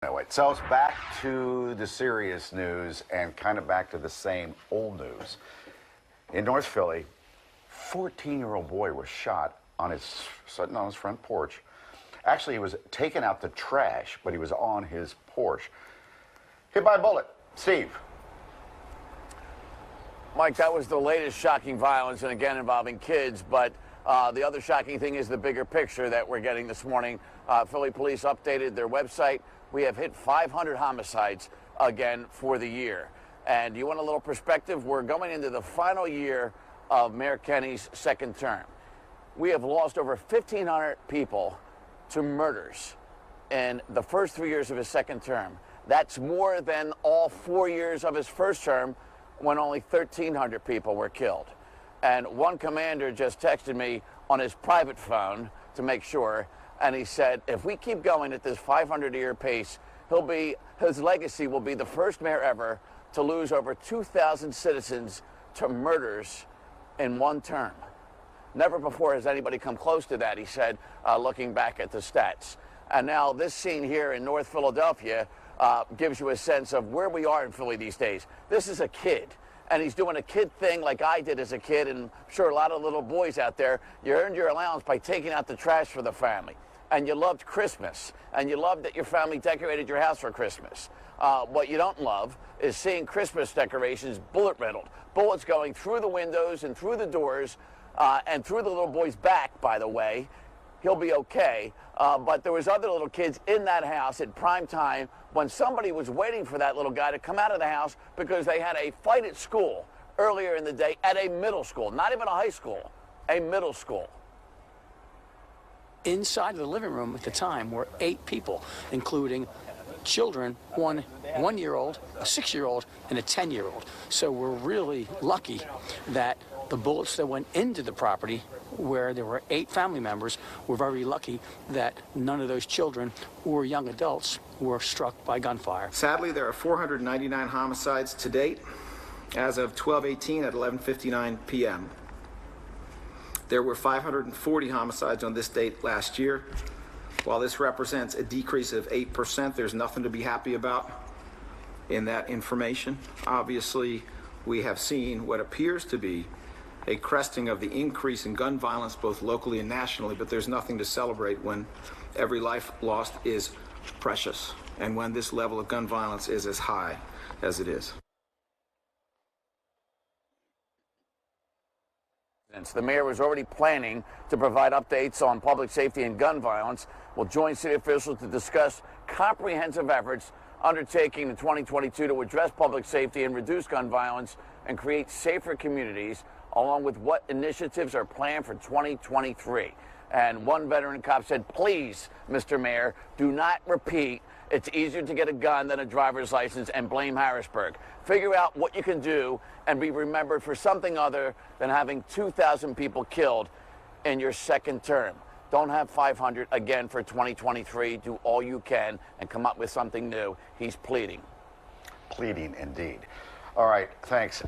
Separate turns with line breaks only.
Anyway, so it's back to the serious news and kind of back to the same old news. In North Philly, 14-year-old boy was shot sitting on his front porch. Actually, he was taking out the trash, but he was on his porch. Hit by a bullet. Steve.
Mike, that was the latest shocking violence, and again involving kids, but the other shocking thing is the bigger picture that we're getting this morning. Philly police updated their website. We have hit 500 homicides again for the year. And you want a little perspective? We're going into the final year of Mayor Kenny's second term. We have lost over 1,500 people to murders in the first 3 years of his second term. That's more than all 4 years of his first term, when only 1,300 people were killed. And one commander just texted me on his private phone to make sure, and he said, if we keep going at this 500-a-year pace, his legacy will be the first mayor ever to lose over 2,000 citizens to murders in one term. Never before has anybody come close to that, he said, looking back at the stats. And now this scene here in North Philadelphia gives you a sense of where we are in Philly these days. This is a kid, and he's doing a kid thing like I did as a kid, and I'm sure a lot of little boys out there. You earned your allowance by taking out the trash for the family, and you loved Christmas, and you loved that your family decorated your house for Christmas. What you don't love is seeing Christmas decorations bullet-riddled, bullets going through the windows and through the doors and through the little boy's back, by the way. He'll be okay, but there was other little kids in that house at prime time when somebody was waiting for that little guy to come out of the house because they had a fight at school earlier in the day at a middle school, not even a high school, a middle school.
Inside of the living room at the time were 8 people, including children, one 1-year-old, a 6-year-old, and a 10-year-old. So we're really lucky that the bullets that went into the property, where there were 8 family members, we're very lucky that none of those children or young adults were struck by gunfire.
Sadly, there are 499 homicides to date as of 12/18 at 11:59 p.m. There were 540 homicides on this date last year. While this represents a decrease of 8%, there's nothing to be happy about in that information. Obviously, we have seen what appears to be a cresting of the increase in gun violence both locally and nationally, but there's nothing to celebrate when every life lost is precious and when this level of gun violence is as high as it is.
The mayor was already planning to provide updates on public safety and gun violence. We'll join city officials to discuss comprehensive efforts undertaking in 2022 to address public safety and reduce gun violence and create safer communities, along with what initiatives are planned for 2023. And one veteran cop said, please, Mr. Mayor, do not repeat it's easier to get a gun than a driver's license and blame Harrisburg. Figure out what you can do and be remembered for something other than having 2,000 people killed in your second term. Don't have 500 again for 2023. Do all you can and come up with something new. He's pleading.
Pleading indeed. All right, thanks.